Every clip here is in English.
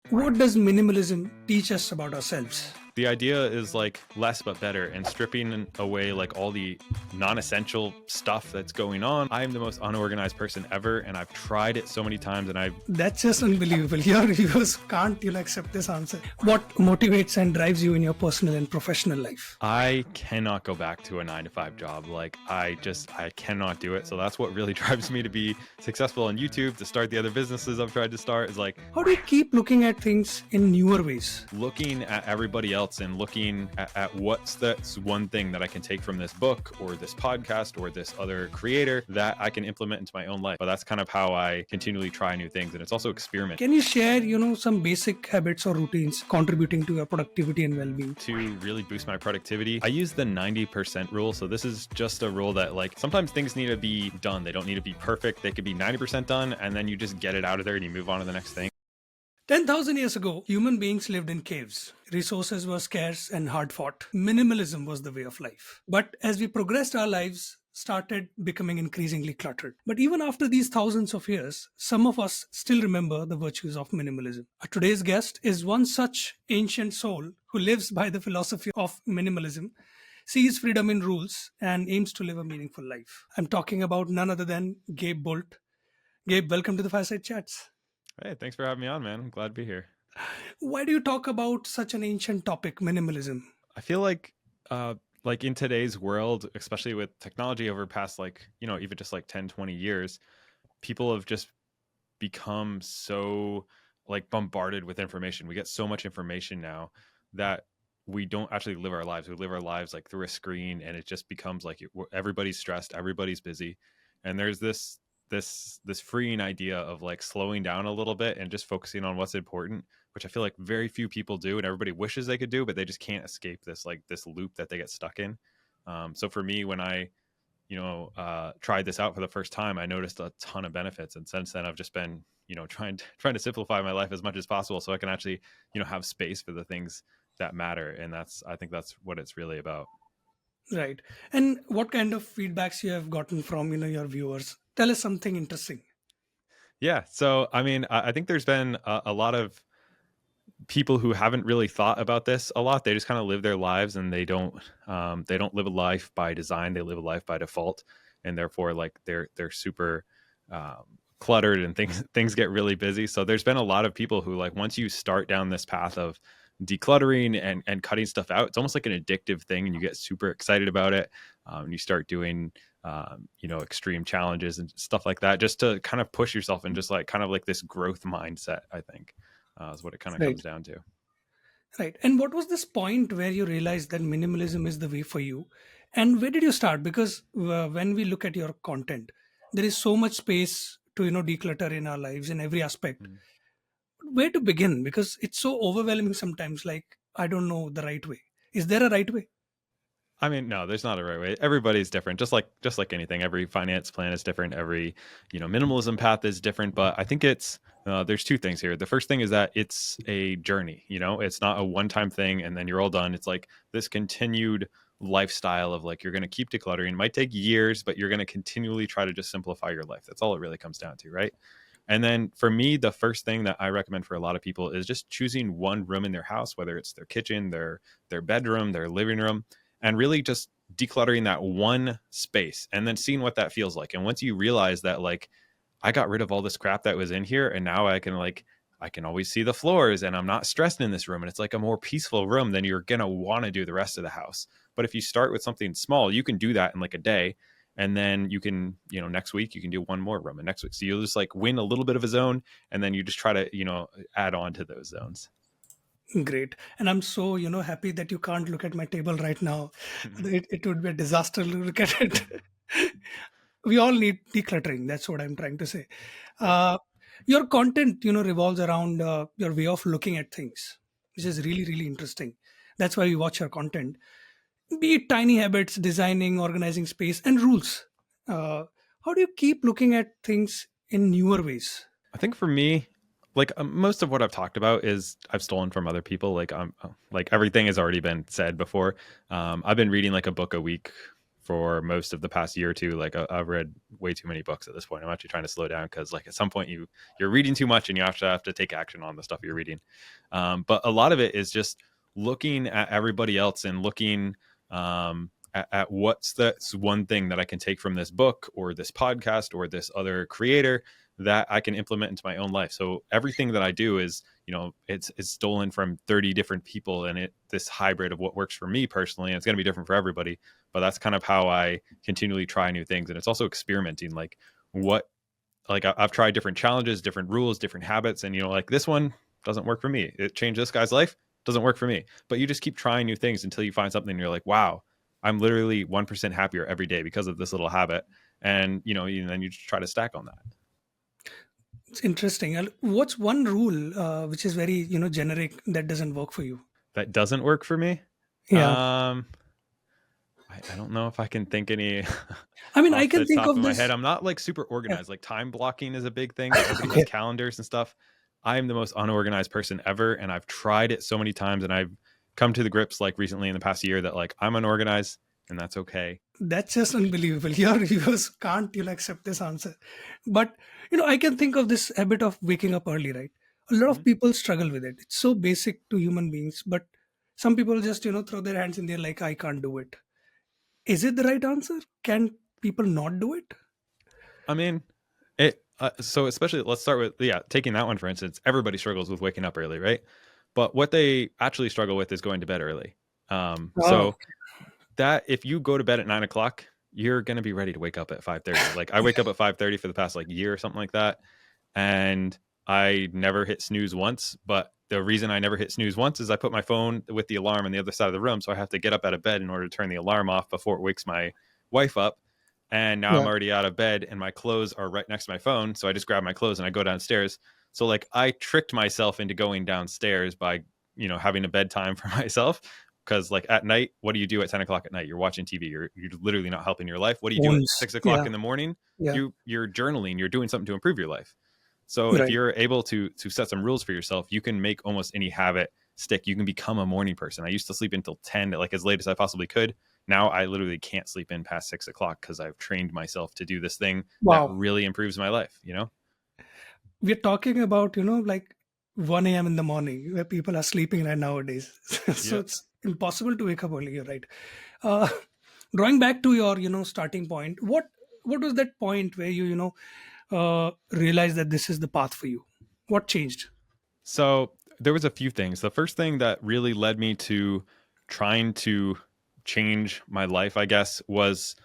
What does minimalism teach us about ourselves? The idea is like less but better and stripping away like all the non-essential stuff that's going on. I'm the most unorganized person ever, and I've tried it so many times, and I've That's just unbelievable. Your viewers can't, accept this answer. What motivates and drives you in your personal and professional life? I cannot go back to a 9 to 5 job. Like I cannot do it. So that's what really drives me to be successful on YouTube, to start the other businesses I've tried to start, is like How do you keep looking at things in newer ways? looking at everybody else and looking at what's that's one thing that I can take from this book or this podcast or this other creator that I can implement into my own life. But that's kind of how I continually try new things. And it's also experiment. Can you share, some basic habits or routines contributing to your productivity and well-being? To really boost my productivity, I use the 90% rule. So this is just a rule that like sometimes things need to be done. They don't need to be perfect. They could be 90% done, and then you just get it out of there and you move on to the next thing. 10,000 years ago, human beings lived in caves. Resources were scarce and hard fought. Minimalism was the way of life. But as we progressed, our lives started becoming increasingly cluttered. But even after these thousands of years, some of us still remember the virtues of minimalism. Our today's guest is one such ancient soul who lives by the philosophy of minimalism, sees freedom in rules, and aims to live a meaningful life. I'm talking about none other than Gabe Bult. Gabe, welcome to the Fireside Chats. Hey, thanks for having me on, man. I'm glad to be here. Why do you talk about such an ancient topic, minimalism? I feel like in today's world, especially with technology over past even just like 10, 20 years, people have just become so like bombarded with information. We get so much information now that we don't actually live our lives. We live our lives like through a screen, and it just becomes like everybody's stressed, everybody's busy. And there's this freeing idea of like slowing down a little bit and just focusing on what's important, which I feel like very few people do, and everybody wishes they could do, but they just can't escape this loop that they get stuck in. So for me, when I tried this out for the first time, I noticed a ton of benefits, and since then I've just been trying to simplify my life as much as possible so I can actually have space for the things that matter. And I think that's what it's really about. Right. And what kind of feedbacks you have gotten from, your viewers? Tell us something interesting. Yeah. So, I mean, I think there's been a lot of people who haven't really thought about this a lot. They just kind of live their lives, and they don't live a life by design. They live a life by default. And therefore like they're super cluttered, and things get really busy. So there's been a lot of people who, like, once you start down this path of decluttering and cutting stuff out, it's almost like an addictive thing, and you get super excited about it. And you start doing extreme challenges and stuff like that, just to kind of push yourself, and just like kind of like this growth mindset, I think, is what it kind of Right. comes down to. Right. And what was this point where you realized that minimalism is the way for you? And where did you start? Because when we look at your content, there is so much space to, declutter in our lives in every aspect. Mm. Where to begin? Because it's so overwhelming sometimes. Like, I don't know the right way. Is there a right way? I mean, no, there's not a right way. Everybody's different, just like anything. Every finance plan is different. Every minimalism path is different. But I think there's two things here. The first thing is that it's a journey. It's not a one-time thing and then you're all done. It's like this continued lifestyle of like, you're going to keep decluttering. It might take years, but you're going to continually try to just simplify your life. That's all it really comes down to, right? And then for me, the first thing that I recommend for a lot of people is just choosing one room in their house, whether it's their kitchen, their bedroom, their living room, and really just decluttering that one space and then seeing what that feels like. And once you realize that, like, I got rid of all this crap that was in here, and now I can always see the floors, and I'm not stressed in this room, and it's like a more peaceful room, then you're going to want to do the rest of the house. But if you start with something small, you can do that in like a day. And then you can, next week you can do one more room, and next week. So you'll just like win a little bit of a zone, and then you just try to, add on to those zones. Great. And I'm so, happy that you can't look at my table right now. It would be a disaster to look at it. We all need decluttering. That's what I'm trying to say. Uh, your content, revolves around your way of looking at things, which is really, really interesting. That's why we watch your content. Be it tiny habits, designing, organizing space, and rules. How do you keep looking at things in newer ways? I think for me, like most of what I've talked about is I've stolen from other people. Like everything has already been said before. I've been reading like a book a week for most of the past year or two. Like I've read way too many books at this point. I'm actually trying to slow down because like at some point you're reading too much and you have to take action on the stuff you're reading. But a lot of it is just looking at everybody else and looking at what's that's one thing that I can take from this book or this podcast or this other creator that I can implement into my own life. So everything that I do is, it's stolen from 30 different people, and this hybrid of what works for me personally, and it's going to be different for everybody. But that's kind of how I continually try new things. And it's also experimenting, like I've tried different challenges, different rules, different habits. And, like this one doesn't work for me. It changed this guy's life. Doesn't work for me. But you just keep trying new things until you find something and you're like, wow, I'm literally 1% happier every day because of this little habit. And, and then you just try to stack on that. It's interesting. What's one rule which is very, generic that doesn't work for you? That doesn't work for me. Yeah. I don't know if I can think any I mean, I off can the think top of of my this. head. I'm not like super Yeah. organized. Like time blocking is a big thing. Like everybody has calendars and stuff. I am the most unorganized person ever, and I've tried it so many times, and I've come to the grips like recently in the past year that like I'm unorganized, and that's okay. That's just unbelievable. Your viewers can't, accept this answer. But, I can think of this habit of waking up early, right? A lot of Mhm. people struggle with it. It's so basic to human beings, but some people just, throw their hands in the air like, I can't do it. Is it the right answer? Can people not do it? I mean, so especially let's start with taking that one for instance. Everybody struggles with waking up early, right? But what they actually struggle with is going to bed early. Oh, So that if you go to bed at 9 o'clock, you're gonna be ready to wake up at 5:30. Like I wake up at 5:30 for the past like year or something like that, and I never hit snooze once. But the reason I never hit snooze once is I put my phone with the alarm on the other side of the room, so I have to get up out of bed in order to turn the alarm off before it wakes my wife up. And now yeah. I'm already out of bed, and my clothes are right next to my phone, so I just grab my clothes and I go downstairs. So like I tricked myself into going downstairs by having a bedtime for myself because like at night, what do you do at 10 o'clock at night? You're watching TV. You're literally not helping your life. What do you do at Phones. 6 o'clock Yeah. in the morning? Yeah. You're journaling. You're doing something to improve your life. So if Right. you're able to set some rules for yourself, you can make almost any habit stick. You can become a morning person. I used to sleep until 10, like as late as I possibly could. Now I literally can't sleep in past 6 o'clock because I've trained myself to do this thing that Wow. really improves my life. We're talking about, like 1 a.m. in the morning where people are sleeping right nowadays. So Yeah. it's impossible to wake up early. You're right. Uh, Drawing back to your, starting point, what was that point where you, realized that this is the path for you? What changed? So there was a few things. The first thing that really led me to trying to change my life, I guess, was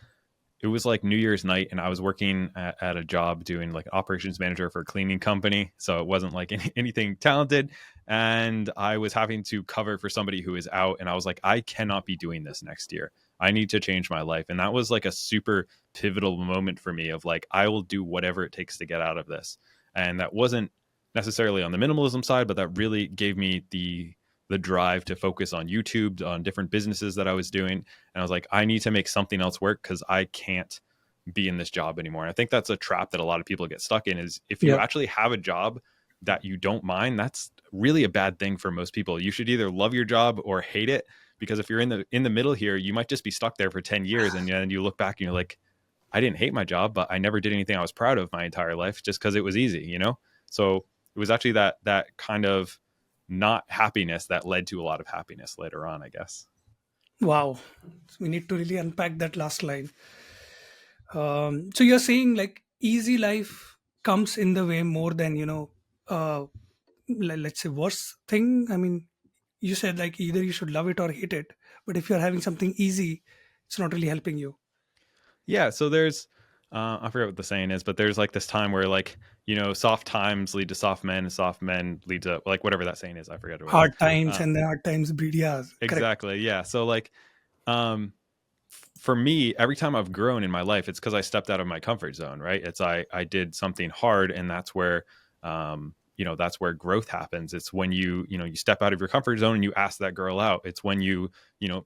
it was like New Year's night, and I was working at a job doing like operations manager for a cleaning company. So it wasn't like anything talented. And I was having to cover for somebody who is out. And I was like, I cannot be doing this next year. I need to change my life. And that was like a super pivotal moment for me of like, I will do whatever it takes to get out of this. And that wasn't necessarily on the minimalism side, but that really gave me the drive to focus on YouTube, on different businesses that I was doing. And I was like, I need to make something else work because I can't be in this job anymore. And I think that's a trap that a lot of people get stuck in is if you Yeah. actually have a job that you don't mind, that's really a bad thing for most people. You should either love your job or hate it, because if you're in the middle here, you might just be stuck there for 10 years and then you look back and you're like, I didn't hate my job, but I never did anything I was proud of my entire life just because it was easy. So it was actually that kind of not happiness that led to a lot of happiness later on, I guess. Wow. So we need to really unpack that last line. So you're saying like easy life comes in the way more than, uh, let's say worse thing. I mean, you said like either you should love it or hate it, but if you're having something easy, it's not really helping you. Yeah. So there's, I forget what the saying is, but there's like this time where like, soft times lead to soft men and soft men lead to like whatever that saying is. I forget what it is. Hard times Uh, and the hard times breed. Yeah, correct. exactly. Yeah. So like, um, for me, every time I've grown in my life, it's because I stepped out of my comfort zone, right? It's I did something hard, and that's where growth happens. It's when you step out of your comfort zone and you ask that girl out. It's when you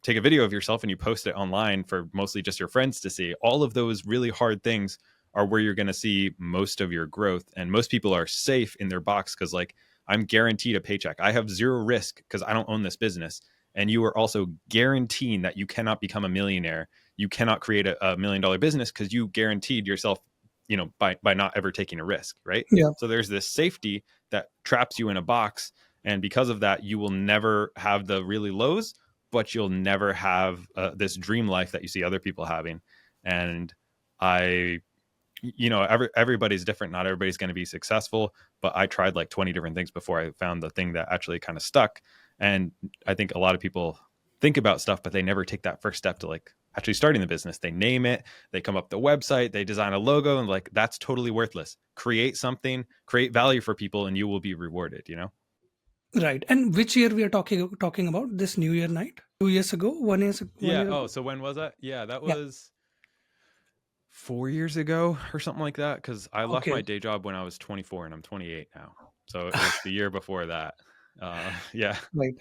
take a video of yourself and you post it online for mostly just your friends to see. All of those really hard things are where you're going to see most of your growth. And most people are safe in their box because like I'm guaranteed a paycheck. I have zero risk because I don't own this business. And you are also guaranteeing that you cannot become a millionaire you cannot create a $1 million business because you guaranteed yourself, by not ever taking a risk, right? Yeah. So there's this safety that traps you in a box, and because of that, you will never have the really lows, but you'll never have this dream life that you see other people having. And I everybody's different. Not everybody's going to be successful, but I tried like 20 different things before I found the thing that actually kind of stuck. And I think a lot of people think about stuff, but they never take that first step to like actually starting the business. They name it, they come up the website, they design a logo, and like that's totally worthless. Create something, create value for people, and you will be rewarded. Right. And which year we are talking about? This New Year night? 2 years ago? 1 year, 1 Yeah. year Oh, ago? so when was that? Yeah, that Yeah. was 4 years ago or something like that. Because I left Okay. my day job when I was 24 and I'm 28 now. So it was the year before that. Yeah. Right.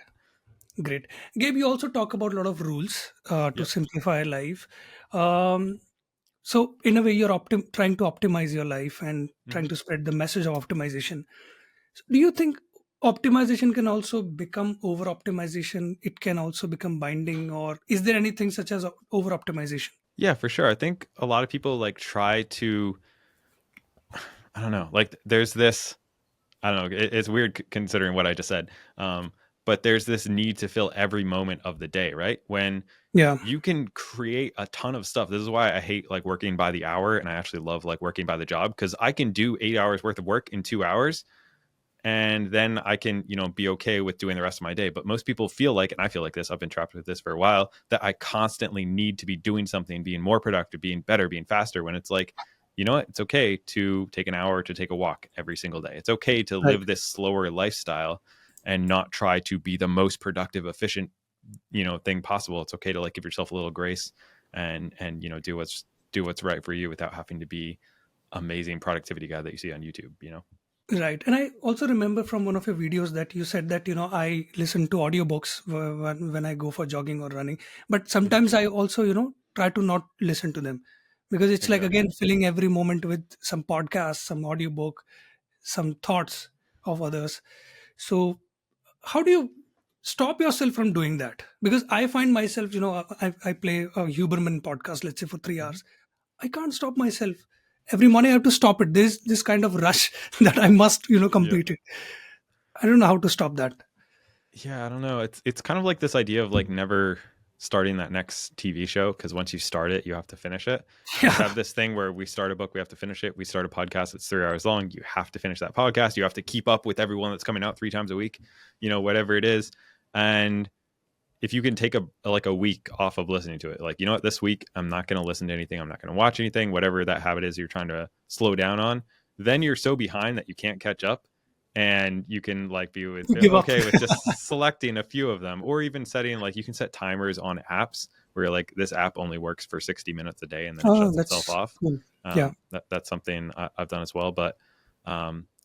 Great. Gabe, you also talk about a lot of rules to Yep. simplify life. Um, so, in a way, you're trying to optimize your life and trying Hmm. to spread the message of optimization. So do you think optimization can also become over optimization? It can also become binding, or is there anything such as over optimization? Yeah, for sure. I think a lot of people like try to, I don't know, like there's this, I don't know, it's weird considering what I just said. But there's this need to fill every moment of the day, right? When Yeah. you can create a ton of stuff. This is why I hate like working by the hour, and I actually love like working by the job, because I can do 8 hours worth of work in 2 hours, and then I can, be okay with doing the rest of my day. But most people feel like, and I feel like this, I've been trapped with this for a while, that I constantly need to be doing something, being more productive, being better, being faster, when it's like, you know what? It's okay to take an hour to take a walk every single day. It's okay to Right. live this slower lifestyle and not try to be the most productive, efficient, thing possible. It's okay to like give yourself a little grace and do what's right for you without having to be amazing productivity guy that you see on YouTube. Right. And I also remember from one of your videos that you said that, I listen to audiobooks when I go for jogging or running. But Mhm. sometimes I also, try to not listen to them because it's like, Exactly. again, filling every moment with some podcast, some audiobook, some thoughts of others. So, how do you stop yourself from doing that? Because I find myself, I play a Huberman podcast, let's say for three Mhm. hours. I can't stop myself. Every morning I have to stop it. There's this kind of rush that I must, Yeah. complete it. I don't know how to stop that. Yeah, I don't know. It's kind of like this idea of like never starting that next TV show, because once you start it, you have to finish it. And we Yeah. have this thing where we start a book, we have to finish it. We start a podcast, it's 3 hours long. You have to finish that podcast. You have to keep up with everyone that's coming out 3 times a week, whatever it is. And if you can take a week off of listening to it, like, you know what, this week I'm not going to listen to anything, I'm not going to watch anything, whatever that habit is you're trying to slow down on, then you're so behind that you can't catch up, and you can like be Give up. okay with just selecting a few of them, or even setting, like, you can set timers on apps where you're like, this app only works for 60 minutes a day and then it Oh, shuts itself that's off. cool. Yeah. That's something I've done as well. But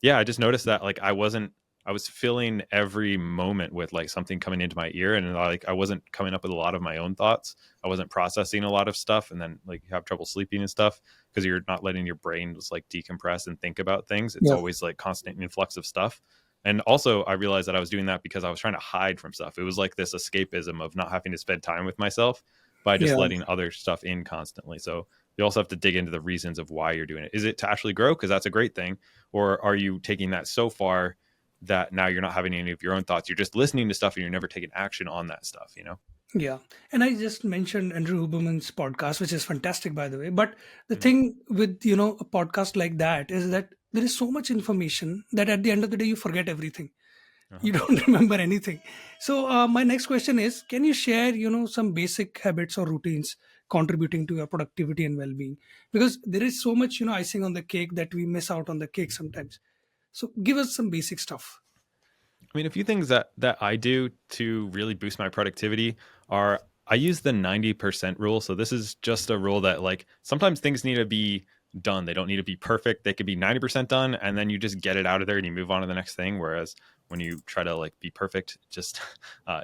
yeah, I just noticed that like I was filling every moment with like something coming into my ear, and like I wasn't coming up with a lot of my own thoughts. I wasn't processing a lot of stuff, and then like you have trouble sleeping and stuff because you're not letting your brain just like decompress and think about things. It's Yeah. always like constant influx of stuff. And also I realized that I was doing that because I was trying to hide from stuff. It was like this escapism of not having to spend time with myself by just Yeah. letting other stuff in constantly. So you also have to dig into the reasons of why you're doing it. Is it to actually grow? Because that's a great thing. Or are you taking that so far that now you're not having any of your own thoughts? You're just listening to stuff and you're never taking action on that stuff? Yeah. And I just mentioned Andrew Huberman's podcast, which is fantastic, by the way. But the Mhm. thing with, a podcast like that is that there is so much information that at the end of the day, you forget everything. Uh-huh. You don't remember anything. So my next question is, can you share, some basic habits or routines contributing to your productivity and well-being? Because there is so much, icing on the cake that we miss out on the cake sometimes. So give us some basic stuff. I mean, a few things that I do to really boost my productivity are, I use the 90% rule. So this is just a rule that like sometimes things need to be done. They don't need to be perfect. They could be 90% done, and then you just get it out of there and you move on to the next thing. Whereas when you try to like be perfect, just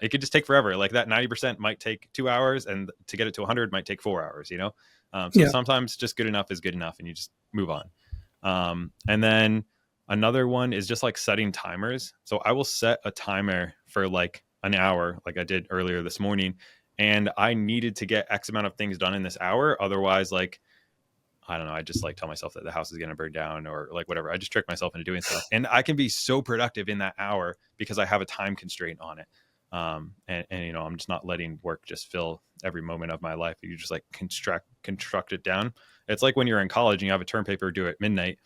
it could just take forever. Like that 90% might take 2 hours, and to get it to 100 might take 4 hours. So Yeah. sometimes just good enough is good enough, and you just move on. And then another one is just like setting timers. So I will set a timer for like an hour, like I did earlier this morning. and I needed to get X amount of things done in this hour. Otherwise, like, I don't know, I just like tell myself that the house is going to burn down or like whatever. I just trick myself into doing stuff. And I can be so productive in that hour because I have a time constraint on it. And you know, I'm just not letting work just fill every moment of my life. You just like construct it down. It's like when you're in college and you have a term paper due at midnight.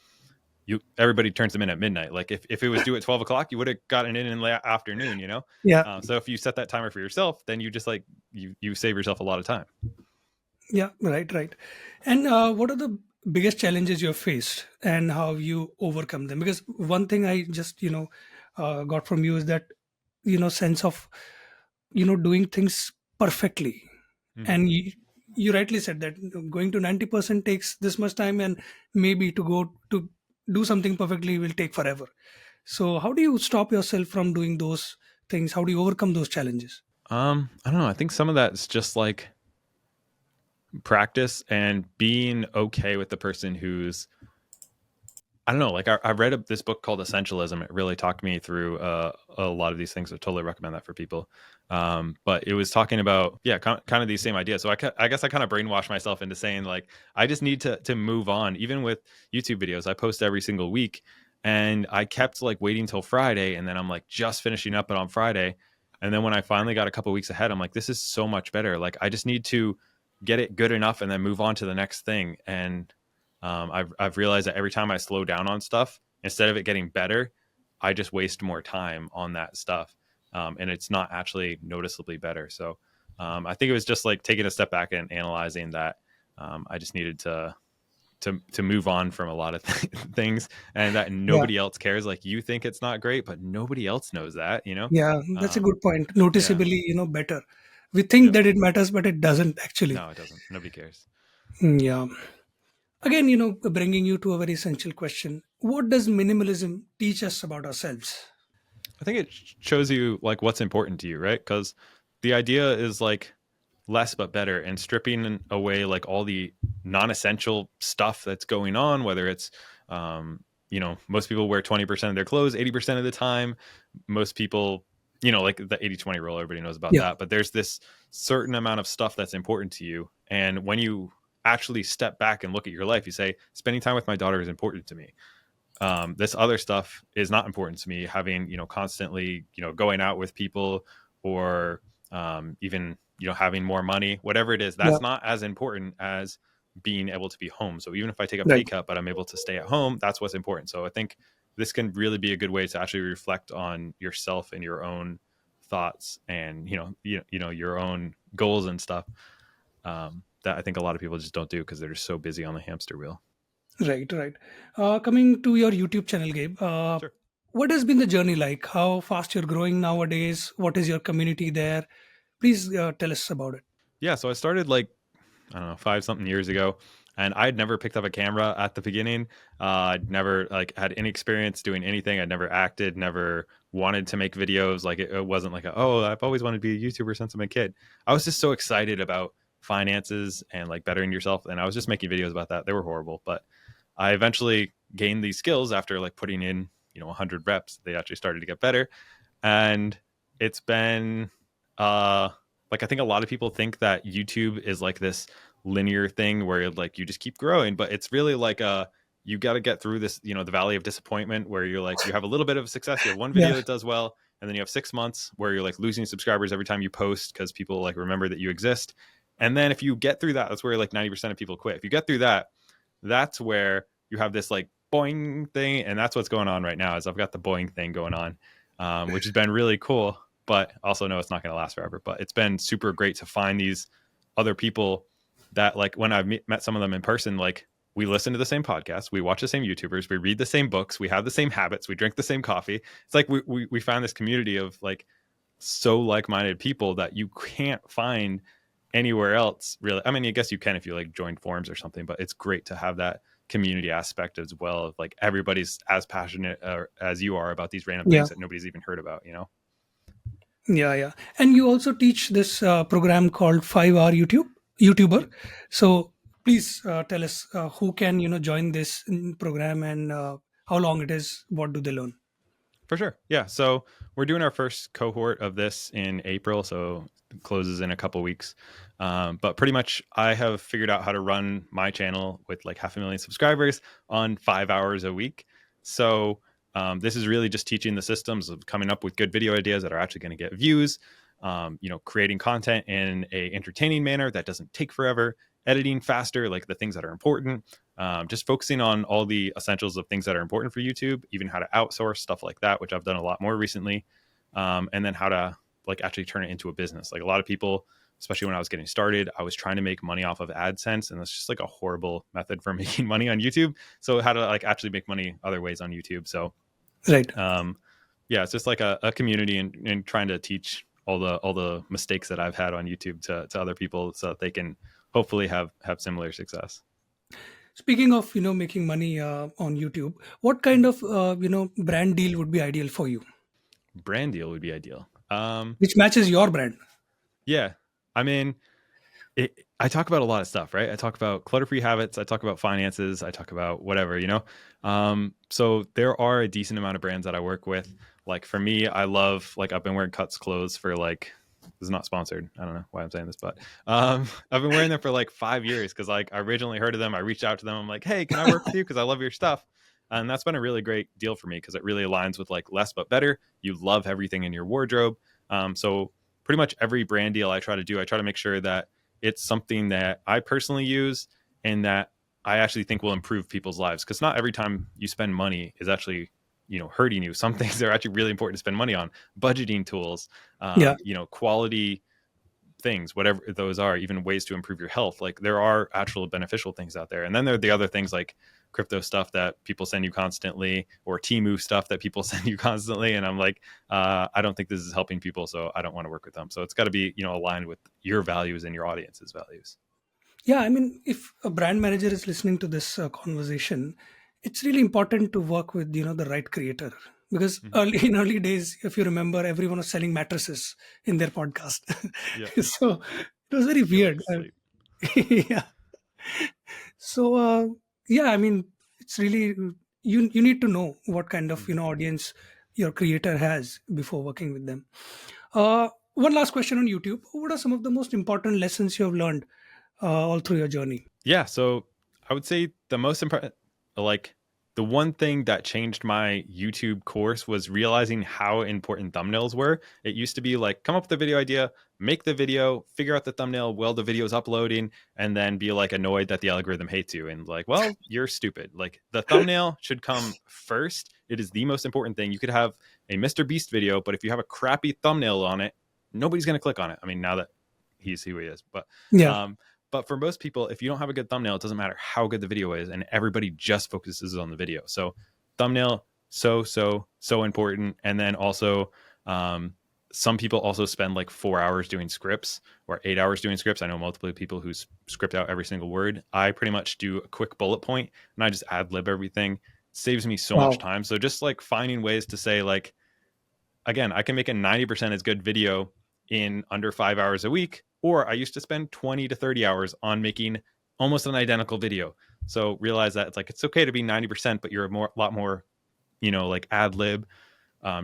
Everybody turns them in at midnight. Like if it was due at 12 o'clock, you would have gotten it in the afternoon, you know? Yeah, So if you set that timer for yourself, then you just like, you save yourself a lot of time. yeah, right, right. And what are the biggest challenges you have faced, and how you overcome them? Because one thing I just got from you is that sense of doing things perfectly. Mhm. And you rightly said that going to 90% takes this much time, and maybe to go to do something perfectly will take forever. So how do you stop yourself from doing those things? How do you overcome those challenges? I don't know. I think some of that's just like practice and being okay with the person who's, I don't know, like I read this book called Essentialism. It really talked me through a lot of these things. I totally recommend that for people. But it was talking about, yeah, kind of these same ideas. So I guess I kind of brainwashed myself into saying like, I just need to move on. Even with YouTube videos, I post every single week, and I kept like waiting till Friday, and then I'm like just finishing up it on Friday. And then when I finally got a couple weeks ahead, I'm like, this is so much better. Like I just need to get it good enough and then move on to the next thing. And I've realized that every time I slow down on stuff, instead of it getting better, I just waste more time on that stuff, and it's not actually noticeably better. So I think it was just like taking a step back and analyzing that I just needed to move on from a lot of things, and that Yeah, nobody else cares. Like you think it's not great, but nobody else knows that. You know? yeah, that's a Um, good point. yeah. Noticeably, better. We think Yep. that it matters, but it doesn't actually. No, it doesn't. Nobody cares. Yeah. Again, bringing you to a very essential question: what does minimalism teach us about ourselves? I think it shows you like what's important to you, right? Because the idea is like less but better, and stripping away like all the non-essential stuff that's going on, whether it's most people wear 20% of their clothes 80% of the time. Most people, like the 80-20 rule, everybody knows about Yeah, that, but there's this certain amount of stuff that's important to you. And when you actually step back and look at your life, you say spending time with my daughter is important to me. This other stuff is not important to me. Having, constantly, going out with people, or even, having more money, whatever it is, yeah, that's not as important as being able to be home. So even if I take a pay right. cut, but I'm able to stay at home, that's what's important. So I think this can really be a good way to actually reflect on yourself and your own thoughts, and, your own goals and stuff. That I think a lot of people just don't do because they're just so busy on the hamster wheel. Right, right. Coming to your YouTube channel, Gabe, Sure. what has been the journey like? How fast you're growing nowadays? What is your community there? Please tell us about it. Yeah. So I started like, I don't know, 5 something years ago. And I'd never picked up a camera at the beginning. I'd never like had any experience doing anything. I'd never acted, never wanted to make videos. Like it wasn't like, oh, I've always wanted to be a YouTuber since I'm a kid. I was just so excited about finances and like bettering yourself. And I was just making videos about that. They were horrible, but I eventually gained these skills after like putting in, 100 reps. They actually started to get better. And it's been, uh, like, I think a lot of people think that YouTube is like this linear thing where like you just keep growing, but it's really like you got to get through this, the valley of disappointment, where you're like, you have a little bit of success, you have one Yeah, video that does well, and then you have 6 months where you're like losing subscribers every time you post because people like remember that you exist. And then if you get through that, that's where like 90% of people quit. If you get through that, that's where you have this like boing thing, and that's what's going on right now. Is I've got the boing thing going on, which has been really cool, but also know it's not going to last forever. But it's been super great to find these other people that, like, when I've met some of them in person, like, we listen to the same podcasts, we watch the same YouTubers, we read the same books, we have the same habits, we drink the same coffee. It's like we found this community of like so like-minded people that you can't find anywhere else, really. I mean, I guess you can if you like join forums or something, but it's great to have that community aspect as well, of like everybody's as passionate as you are about these random yeah, things that nobody's even heard about. yeah, yeah. And you also teach this program called 5 Hour YouTuber. Yeah. So please tell us who can join this program, and how long it is. What do they learn? For sure. Yeah. So we're doing our first cohort of this in April. So it closes in a couple weeks. But pretty much I have figured out how to run my channel with like 500,000 subscribers on 5 hours a week. So this is really just teaching the systems of coming up with good video ideas that are actually going to get views, creating content in a entertaining manner that doesn't take forever, editing faster, like the things that are important, just focusing on all the essentials of things that are important for YouTube, even how to outsource stuff like that, which I've done a lot more recently, and then how to like actually turn it into a business. Like a lot of people, especially when I was getting started, I was trying to make money off of AdSense, and that's just like a horrible method for making money on YouTube. So how to like actually make money other ways on YouTube. So Right. yeah, it's just like a community and trying to teach all the mistakes that I've had on YouTube to other people so that they can hopefully have similar success. Speaking of, making money on YouTube, what kind of, brand deal would be ideal for you, Brand deal would be ideal. which matches your brand? Yeah, I mean, I talk about a lot of stuff, right? I talk about clutter-free habits. I talk about finances. I talk about whatever. So there are a decent amount of brands that I work with. Like for me, I love like I've been wearing Cuts clothes for like this is not sponsored. I don't know why I'm saying this, but I've been wearing them for like 5 years because like I originally heard of them. I reached out to them. I'm like, hey, can I work with you? Because I love your stuff. And that's been a really great deal for me because it really aligns with like less but better. You love everything in your wardrobe. So pretty much every brand deal I try to do, I try to make sure that it's something that I personally use and that I actually think will improve people's lives. Because not every time you spend money is actually, hurting you. Some things are actually really important to spend money on. Budgeting tools, Yeah. quality things, whatever those are, even ways to improve your health. Like there are actual beneficial things out there. And then there are the other things like crypto stuff that people send you constantly or Temu stuff that people send you constantly. And I'm like, I don't think this is helping people. So I don't want to work with them. So it's got to be, aligned with your values and your audience's values. Yeah, I mean, if a brand manager is listening to this conversation, it's really important to work with the right creator, because Mhm. in early days, if you remember, everyone was selling mattresses in their podcast. Yeah. So it was very Feel like weird. sleep. Yeah. So yeah, I mean, it's really, you need to know what kind of Mhm. audience your creator has before working with them. One last question on YouTube: what are some of the most important lessons you have learned all through your journey? Yeah, so I would say the most important, like the one thing that changed my YouTube course was realizing how important thumbnails were. It used to be like come up with a video idea, make the video, figure out the thumbnail while the video is uploading, and then be like annoyed that the algorithm hates you and like, well, you're stupid. Like the thumbnail should come first. It is the most important thing. You could have a Mr. Beast video, but if you have a crappy thumbnail on it, nobody's gonna click on it. I mean, now that he's who he is, but Yeah. um, but for most people, if you don't have a good thumbnail, it doesn't matter how good the video is, and everybody just focuses on the video. So thumbnail, so important. And then also, some people also spend like 4 hours doing scripts or 8 hours doing scripts. I know multiple people who script out every single word. I pretty much do a quick bullet point and I just ad lib everything. It saves me so much Wow. time. So just like finding ways to say like, again, I can make a 90% as good video in under 5 hours a week, or I used to spend 20 to 30 hours on making almost an identical video. So realize that it's like, it's okay to be 90%, but you're a lot more, like ad lib,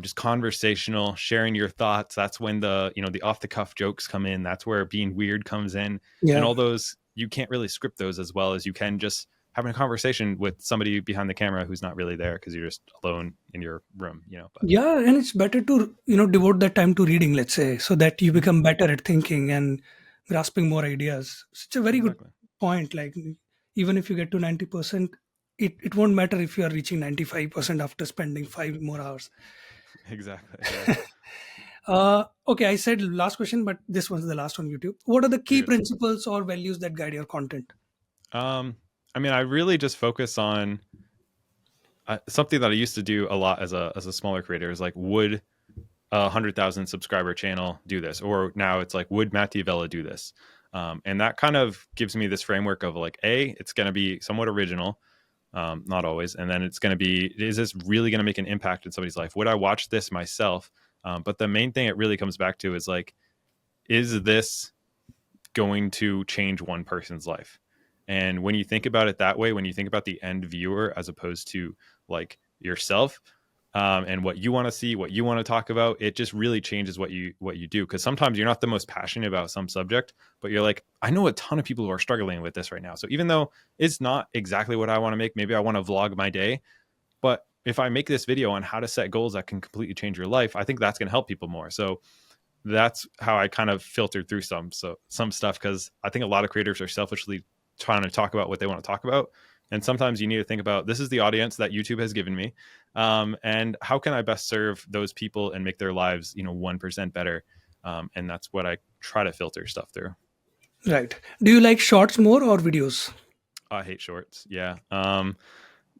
just conversational, sharing your thoughts. That's when the off the cuff jokes come in. That's where being weird comes in. And Yeah. all those, you can't really script those as well as you can just having a conversation with somebody behind the camera who's not really there because you're just alone in your room. But Yeah, and it's better to devote that time to reading, let's say, so that you Mhm. become better at thinking and grasping more ideas. It's a very good Exactly. point. Like, even if you get to 90%, it won't matter if you are reaching 95% after spending 5 more hours. Exactly. Yeah. Okay, I said last question, but this one's the last on YouTube. What are the You're key good. principles or values that guide your content? Um, I mean, I really just focus on something that I used to do a lot as a smaller creator is like, would 100,000 subscriber channel do this? Or now it's like, would Matt Vella do this? And that kind of gives me this framework of like, it's going to be somewhat original, not always. And then it's going to be, is this really going to make an impact in somebody's life? Would I watch this myself? But the main thing it really comes back to is like, is this going to change one person's life? And when you think about it that way, when you think about the end viewer as opposed to like yourself, and what you want to see, what you want to talk about. It just really changes what you do. Because sometimes you're not the most passionate about some subject, but you're like, I know a ton of people who are struggling with this right now. So even though it's not exactly what I want to make, maybe I want to vlog my day, but if I make this video on how to set goals that can completely change your life, I think that's going to help people more. So that's how I kind of filter through some stuff, because I think a lot of creators are selfishly trying to talk about what they want to talk about. And sometimes you need to think about, this is the audience that YouTube has given me, and how can I best serve those people and make their lives 1% better. And that's what I try to filter stuff through. Right. Do you like shorts more or videos? I hate shorts. Yeah.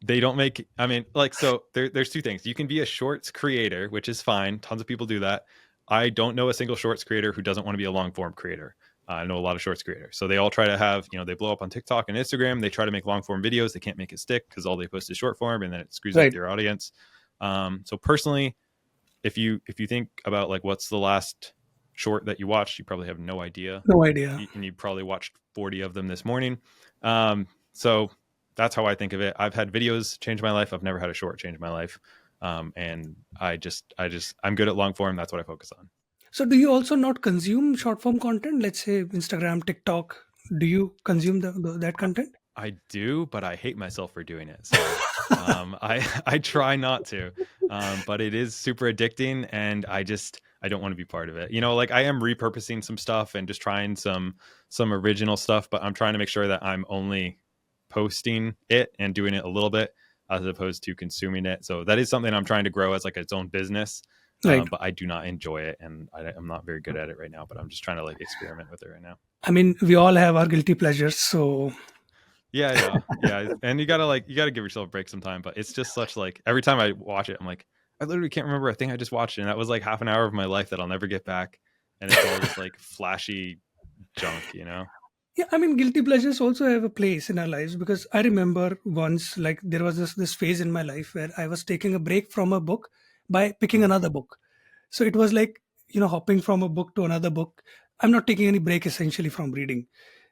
They don't make, I mean, like, so there's two things. You can be a shorts creator, which is fine. Tons of people do that. I don't know a single shorts creator who doesn't want to be a long form creator. I know a lot of shorts creators. So they all try to have, they blow up on TikTok and Instagram. They try to make long form videos. They can't make it stick because all they post is short form, and then it screws up Right. your audience. So personally, if you think about like what's the last short that you watched, you probably have no idea. No idea. And you probably watched 40 of them this morning. So that's how I think of it. I've had videos change my life. I've never had a short change my life. And I'm good at long form. That's what I focus on. So do you also not consume short form content? Let's say Instagram, TikTok. Do you consume that content? I do, but I hate myself for doing it. So I try not to, but it is super addicting, and I don't want to be part of it. Like I am repurposing some stuff and just trying some original stuff, but I'm trying to make sure that I'm only posting it and doing it a little bit as opposed to consuming it. So that is something I'm trying to grow as like its own business. Right. But I do not enjoy it, and I'm not very good at it right now. But I'm just trying to like experiment with it right now. I mean, we all have our guilty pleasures. So Yeah. And you gotta give yourself a break sometime. But it's just such like every time I watch it, I'm like, I literally can't remember a thing I just watched, and that was like half an hour of my life that I'll never get back. And it's all just like flashy junk. yeah, I mean, guilty pleasures also have a place in our lives, because I remember once, like, there was this phase in my life where I was taking a break from a book by picking Mhm. another book. So it was like, hopping from a book to another book. I'm not taking any break essentially from reading.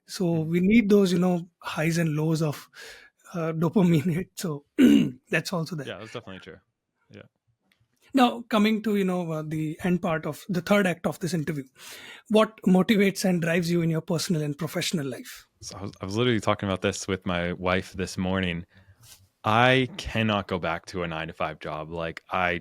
So Mhm. we need those, highs and lows of dopamine hit. So that's also there. Yeah, that's definitely true. Yeah. Now, coming to, the end part of the third act of this interview, what motivates and drives you in your personal and professional life? So I was literally talking about this with my wife this morning. I cannot go back to a 9 to 5 job. Like I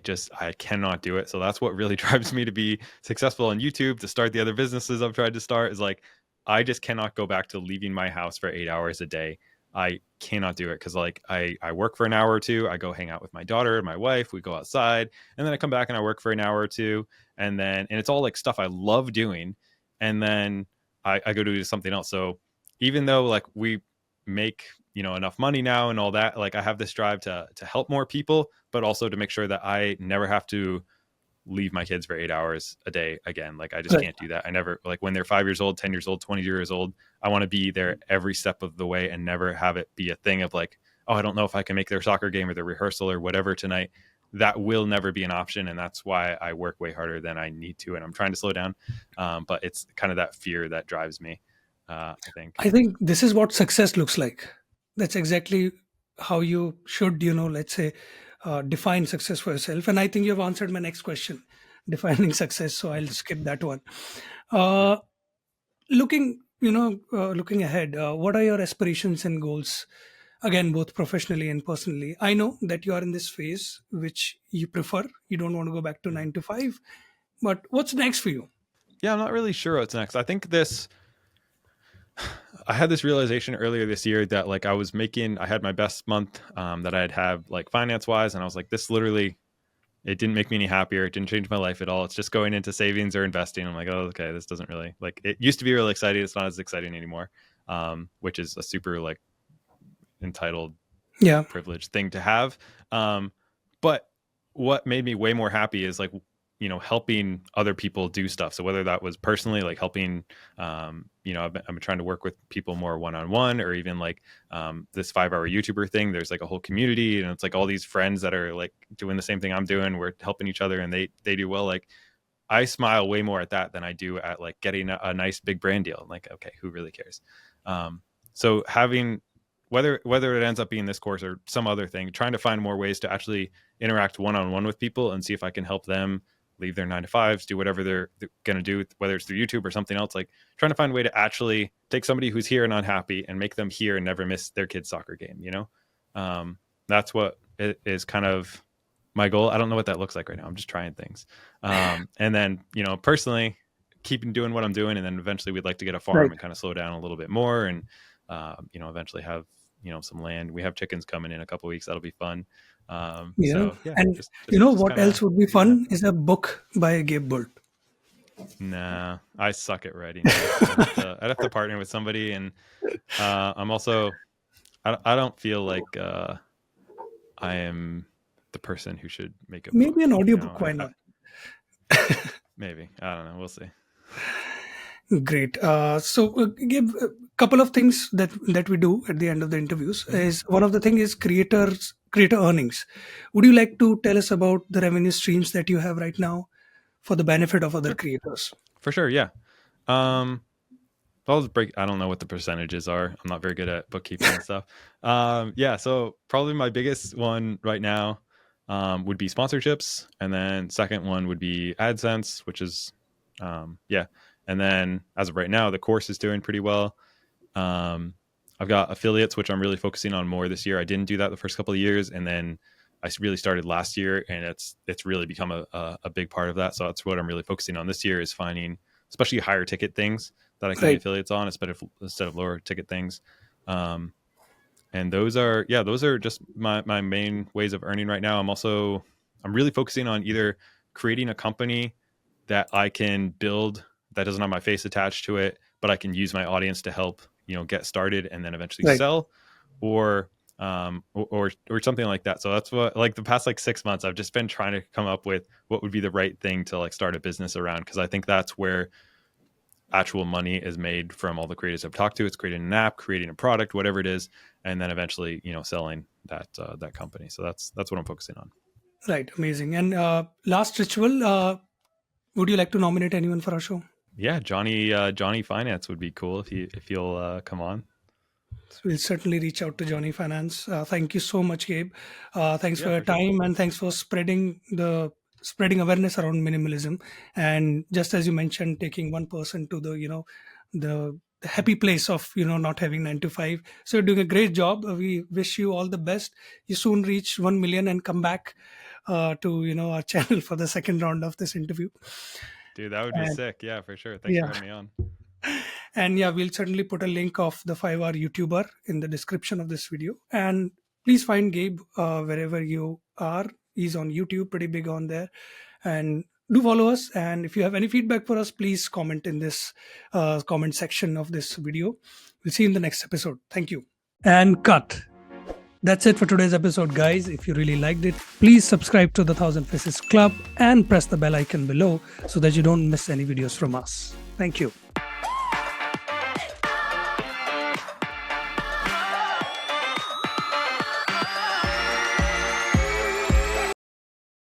cannot do it. So that's what really drives me to be successful on YouTube, to start the other businesses I've tried to start, is like, I just cannot go back to leaving my house for 8 hours a day. I cannot do it because like I work for an hour or two. I go hang out with my daughter and my wife. We go outside, and then I come back and I work for an hour or two. And it's all like stuff I love doing. And then I go do something else. So even though like we make enough money now and all that, like I have this drive to help more people, but also to make sure that I never have to leave my kids for 8 hours a day again. Like I just Right. can't do that. I never, like when they're 5 years old, 10 years old, 20 years old, I want to be there every step of the way and never have it be a thing of like, oh, I don't know if I can make their soccer game or their rehearsal or whatever tonight. That will never be an option. And that's why I work way harder than I need to. And I'm trying to slow down. But it's kind of that fear that drives me, I think. I think this is what success looks like. That's exactly how you should, let's say, define success for yourself. And I think you have answered my next question, defining success. So I'll skip that one. Yeah. Uh, looking ahead, what are your aspirations and goals? Again, both professionally and personally. I know that you are in this phase which you prefer. You don't want to go back to Mhm. 9 to 5. But what's next for you? Yeah, I'm not really sure what's next. I had this realization earlier this year that like I had my best month that I had like finance wise. And I was like, this literally, it didn't make me any happier. It didn't change my life at all. It's just going into savings or investing. I'm like, oh, okay, this doesn't really, like, it used to be really exciting. It's not as exciting anymore, which is a super like entitled Yeah. privileged thing to have. But what made me way more happy is like, helping other people do stuff. So whether that was personally like helping, I've been trying to work with people more one-on-one, or even like this 5 hour YouTuber thing. There's like a whole community, and it's like all these friends that are like doing the same thing I'm doing. We're helping each other, and they do well. Like I smile way more at that than I do at like getting a nice big brand deal. I'm like, okay, who really cares? So having whether it ends up being this course or some other thing, trying to find more ways to actually interact one-on-one with people and see if I can help them leave their 9-to-5s, do whatever they're going to do, whether it's through YouTube or something else, like trying to find a way to actually take somebody who's here and unhappy and make them here and never miss their kid's soccer game, you know? That's what is kind of my goal. I don't know what that looks like right now. I'm just trying things. And then, you know, personally keeping doing what I'm doing. And then eventually we'd like to get a farm and kind of slow down a little bit more. And, you know, eventually have, you know, some land. We have chickens coming in a couple of weeks. That'll be fun. And just you know what kinda, else would be fun is a book by Gabe Bult. Nah, I suck at writing. I'd have to partner with somebody, and I'm also I don't feel like I am the person who should make a maybe book, an you audiobook. Why not? Maybe, I don't know. We'll see. Great. So Gabe, a couple of things that we do at the end of the interviews is one of the thing is creator earnings. Would you like to tell us about the revenue streams that you have right now for the benefit of other creators? For sure, yeah. I'll just break. I don't know what the percentages are. I'm not very good at bookkeeping and stuff. Yeah, so probably my biggest one right now would be sponsorships, and then second one would be AdSense, which is and then as of right now, the course is doing pretty well. I've got affiliates, which I'm really focusing on more this year. I didn't do that the first couple of years, and then I really started last year, and it's really become a big part of that. So that's what I'm really focusing on this year, is finding especially higher ticket things that I can be affiliates on instead of lower ticket things. And those are just my main ways of earning right now. I'm really focusing on either creating a company that I can build that doesn't have my face attached to it, but I can use my audience to help, you know, get started and then eventually sell, or something like that. So that's what, like, the past 6 months, I've just been trying to come up with what would be the right thing to start a business around, because I think that's where actual money is made from all the creators I've talked to. It's creating an app, creating a product, whatever it is, and then eventually, you know, selling that company. So that's what I'm focusing on. Right, amazing. And last ritual, would you like to nominate anyone for our show? Yeah, Johnny Finance would be cool if you'll come on. We'll certainly reach out to Johnny Finance. Thank you so much, Gabe. Thanks for your time, and thanks for spreading awareness around minimalism. And just as you mentioned, taking one person to the happy place of not having 9 to 5. So you're doing a great job. We wish you all the best. You soon reach 1 million and come back to our channel for the second round of this interview. Dude, that would be sick. Yeah, for sure. Thanks for having me on. And yeah, we'll certainly put a link of the 5-hour YouTuber in the description of this video. And please find Gabe wherever you are. He's on YouTube, pretty big on there. And do follow us. And if you have any feedback for us, please comment in this comment section of this video. We'll see you in the next episode. Thank you. And cut. That's it for today's episode, guys. If you really liked it, please subscribe to the 1000 Faces Club and press the bell icon below so that you don't miss any videos from us. Thank you.